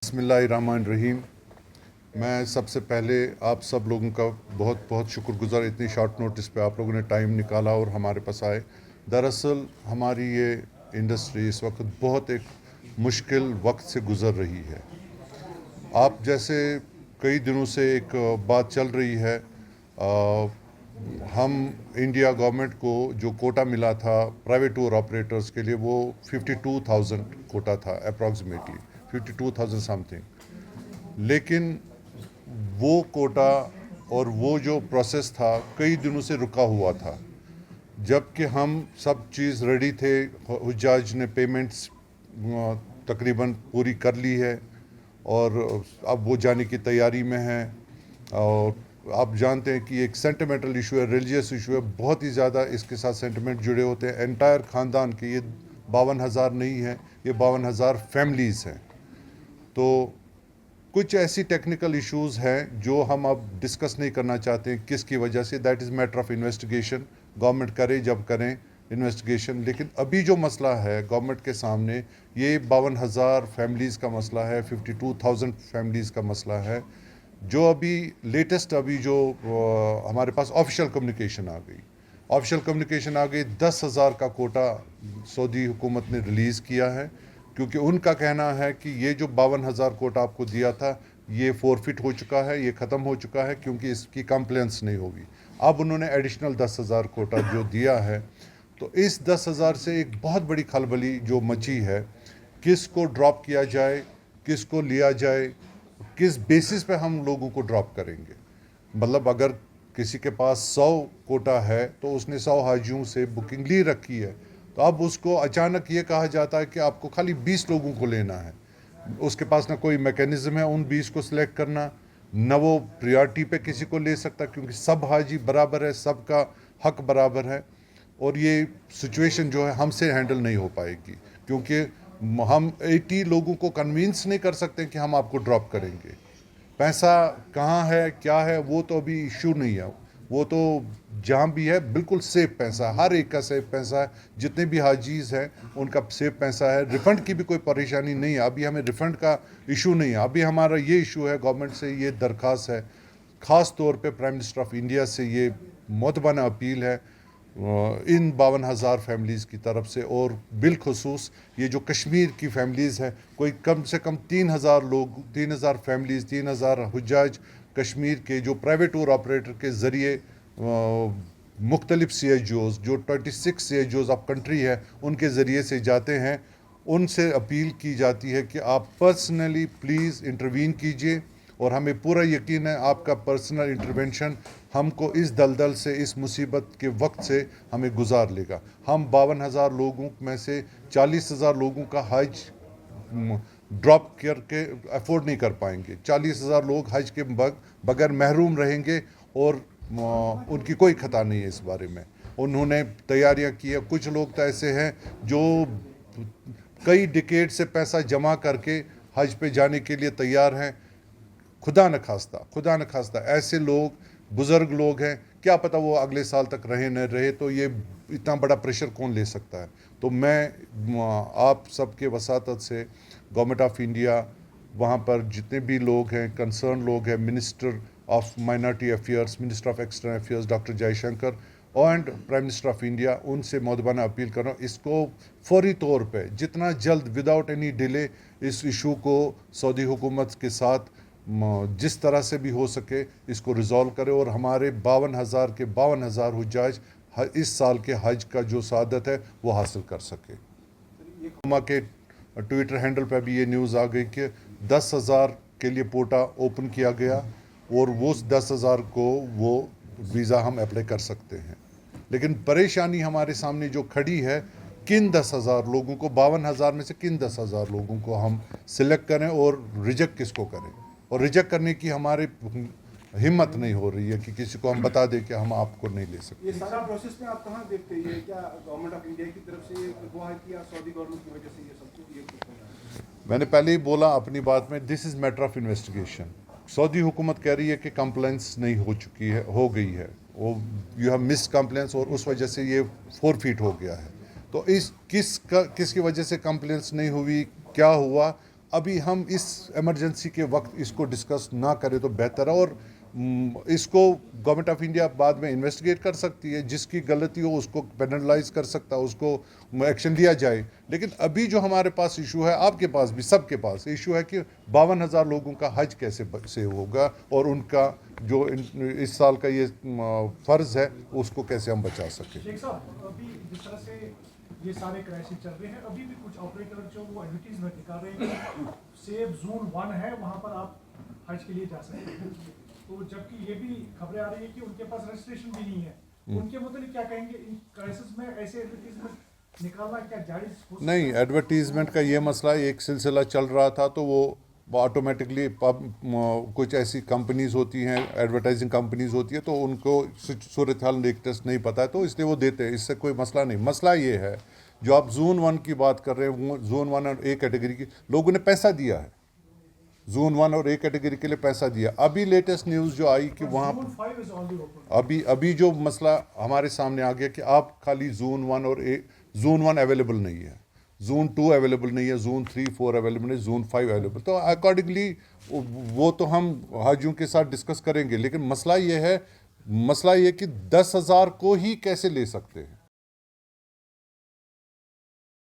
बिस्मिल्लाहिर्रहमानिर्रहीम। मैं सबसे पहले आप सब लोगों का बहुत बहुत शुक्रगुज़ार, इतनी शॉर्ट नोटिस पे आप लोगों ने टाइम निकाला और हमारे पास आए। दरअसल हमारी ये इंडस्ट्री इस वक्त बहुत एक मुश्किल वक्त से गुज़र रही है। आप जैसे कई दिनों से एक बात चल रही है, हम इंडिया गवर्नमेंट को जो कोटा मिला था प्राइवेट टूर ऑपरेटर्स के लिए, वो 52,000 कोटा था, अप्रॉक्सीमेटली 52,000 समथिंग। लेकिन वो कोटा और वो जो प्रोसेस था कई दिनों से रुका हुआ था, जबकि हम सब चीज़ रेडी थे। हुज्जाज ने पेमेंट्स तकरीबन पूरी कर ली है और अब वो जाने की तैयारी में है। और आप जानते हैं कि एक सेंटिमेंटल इशू है, रिलीजियस इशू है, बहुत ही ज़्यादा इसके साथ सेंटिमेंट जुड़े होते हैं। एंटायर ख़ानदान के ये 52,000 नहीं है, ये 52,000 फैमिलीज़ हैं। तो कुछ ऐसी टेक्निकल इश्यूज़ हैं जो हम अब डिस्कस नहीं करना चाहते हैं किसकी वजह से। That is matter of investigation. Government करे जब करें इन्वेस्टिगेशन। लेकिन अभी जो मसला है गवर्नमेंट के सामने, ये 52,000 फैमिलीज़ का मसला है, 52,000 फैमिलीज़ का मसला है। जो अभी लेटेस्ट जो हमारे पास ऑफिशियल कम्युनिकेशन आ गई, 10,000 का कोटा सऊदी हुकूमत ने रिलीज़ किया है, क्योंकि उनका कहना है कि ये जो 52,000 कोटा आपको दिया था ये फोरफिट हो चुका है, ये ख़त्म हो चुका है, क्योंकि इसकी कंप्लेंट्स नहीं होगी। अब उन्होंने एडिशनल 10,000 कोटा जो दिया है, तो इस 10,000 से एक बहुत बड़ी खलबली जो मची है, किस को ड्रॉप किया जाए, किस को लिया जाए, किस बेसिस पे हम लोगों को ड्रॉप करेंगे। मतलब अगर किसी के पास 100 कोटा है तो उसने 100 हाजियों से बुकिंग ली रखी है, तो अब उसको अचानक ये कहा जाता है कि आपको खाली 20 लोगों को लेना है। उसके पास ना कोई मैकेनिज़्म है उन 20 को सिलेक्ट करना, न वो प्रायोरिटी पे किसी को ले सकता, क्योंकि सब हाजी बराबर है, सबका हक बराबर है। और ये सिचुएशन जो है हमसे हैंडल नहीं हो पाएगी, क्योंकि हम 80 लोगों को कन्विंस नहीं कर सकते कि हम आपको ड्रॉप करेंगे। पैसा कहाँ है, क्या है, वो तो अभी इशू नहीं है। वो तो जहाँ भी है बिल्कुल सेफ पैसा, हर एक का सेफ पैसा है। जितने भी हाजीज़ हैं उनका सेफ पैसा है। रिफ़ंड की भी कोई परेशानी नहीं है, अभी हमें रिफ़ंड का इशू नहीं है। अभी हमारा ये इशू है, गवर्नमेंट से ये दरख्वास्त है, ख़ास तौर पे प्राइम मिनिस्टर ऑफ इंडिया से ये मोतबाना अपील है इन 52,000 फैमिलीज़ की तरफ से। और बिलखसूस ये जो कश्मीर की फैमिलीज़ हैं, कोई कम से कम 3,000 लोग, 3,000 फैमिलीज़, 3,000 हुज्जाज कश्मीर के जो प्राइवेट टूर ऑपरेटर के ज़रिए मुख्तलिफ CHOs, जो 26 CHOs ऑफ कंट्री है, उनके ज़रिए से जाते हैं। उनसे अपील की जाती है कि आप पर्सनली प्लीज़ इंटरवीन कीजिए, और हमें पूरा यकीन है आपका पर्सनल इंटरवेंशन हमको इस दलदल से, इस मुसीबत के वक्त से हमें गुजार लेगा। हम 52,000 लोगों में से 40,000 लोगों का हज ड्रॉप करके अफोर्ड नहीं कर पाएंगे। 40,000 लोग हज के बगैर महरूम रहेंगे, और उनकी कोई खता नहीं है इस बारे में। उन्होंने तैयारियां की है। कुछ लोग तो ऐसे हैं जो कई डिकेड से पैसा जमा करके हज पे जाने के लिए तैयार हैं। खुदा न खास्ता ऐसे लोग, बुज़ुर्ग लोग हैं, क्या पता वो अगले साल तक रहे न रहे, तो ये इतना बड़ा प्रेशर कौन ले सकता है। तो मैं आप सबके वसातत से गवर्नमेंट ऑफ इंडिया, वहाँ पर जितने भी लोग हैं, कंसर्न लोग हैं, minister of minority affairs, minister of external affairs doctor Jaishankar, and prime minister of India, उनसे मोदबाना अपील कर रहा हूँ, इसको फौरी तौर पे जितना जल्द विदाउट एनी डिले इस इशू को सऊदी हुकूमत के साथ जिस तरह से भी हो सके इसको रिज़ॉल्व करे, और हमारे 52,000 के 52,000 हुज्जाज इस साल के हज का जो सादत है वो हासिल कर सके। हुमा के ट्विटर हैंडल पर भी ये न्यूज़ आ गई कि 10,000 के लिए पोर्टा ओपन किया गया, और वो 10,000 को वो वीज़ा हम अप्लाई कर सकते हैं। लेकिन परेशानी हमारे सामने जो खड़ी है, किन 10,000 लोगों को, 52,000 में से किन 10,000 लोगों को हम सिलेक्ट करें और रिजेक्ट किसको करें। और रिजेक्ट करने की हमारे हिम्मत नहीं हो रही है कि किसी को हम बता दें कि हम आपको नहीं ले सकते। ये सारा प्रोसेस में आप कहाँ देखते हैं, ये क्या गवर्नमेंट ऑफ इंडिया की तरफ से ये हुआ है कि या सऊदी गवर्नमेंट की वजह से ये सब कुछ ये कुछ हो रहा है? मैंने पहले ही बोला अपनी बात में, this is matter of investigation. Saudi हुकूमत कह रही है कि कंप्लेंट्स नहीं हो चुकी है, हो गई है, वो यू हैव मिस कंप्लेंट्स, और उस वजह से ये फोरफिट हो गया है। तो किसकी वजह से कंप्लेंट्स नहीं हुई, क्या हुआ, ابھی ہم اس ایمرجنسی کے وقت اس کو ڈسکس نہ کریں تو بہتر ہے. اور اس کو گورنمنٹ آف انڈیا بعد میں انویسٹیگیٹ کر سکتی ہے, جس کی غلطی ہو اس کو پینلائز کر سکتا ہے, اس کو ایکشن لیا جائے. لیکن ابھی جو ہمارے پاس ایشو ہے, آپ کے پاس بھی, سب کے پاس ایشو ہے کہ 52,000 لوگوں کا حج کیسے سے ہوگا, اور ان کا جو اس سال کا یہ فرض ہے اس کو کیسے ہم بچا سکیں. شیخ صاحب, ابھی جس طرح سے یہ سارے کرائسس چل رہے ہیں, ابھی بھی کچھ آپریٹر جو وہ ایڈورٹیزمنٹ نکال رہے ہیں کہ سیب زون 1 ہے, وہاں پر آپ حج کے لیے جا سکتے ہیں. تو جبکہ یہ بھی خبریں آ رہی ہیں کہ ان کے پاس رجسٹریشن بھی نہیں ہے. ان کے متعلق کیا کہیں گے؟ ان کرائسس میں ایسے ایڈورٹیزمنٹ نکالنا کیا جائز ہو سکتا ہے؟ نہیں, ایڈورٹیزمنٹ کا یہ مسئلہ ایک سلسلہ چل رہا تھا, تو وہ آٹومیٹکلی کچھ ایسی کمپنیز ہوتی ہیں, ایڈورٹائزنگ کمپنیز ہوتی ہے, تو ان کو صورتحال لیٹسٹ نہیں پتہ ہے, تو اس لیے وہ دیتے ہیں. اس سے کوئی مسئلہ نہیں. مسئلہ یہ ہے جو آپ زون 1 کی بات کر رہے ہیں, زون 1 اور اے کیٹیگری کی لوگوں نے پیسہ دیا ہے, زون 1 اور اے کیٹیگری کے لیے پیسہ دیا. ابھی لیٹسٹ نیوز جو آئی کہ وہاں Zone 5 is already open. ابھی جو مسئلہ ہمارے سامنے آ گیا کہ آپ خالی زون 1 اور زون 1 اویلیبل نہیں ہے, زون 2 اویلیبل نہیں ہے, زون 3 4 اویلیبل نہیں, زون 5 اویلیبل. تو اکارڈنگلی وہ تو ہم حاجیوں کے ساتھ ڈسکس کریں گے. لیکن مسئلہ یہ ہے کہ 10,000 کو ہی کیسے لے سکتے ہیں.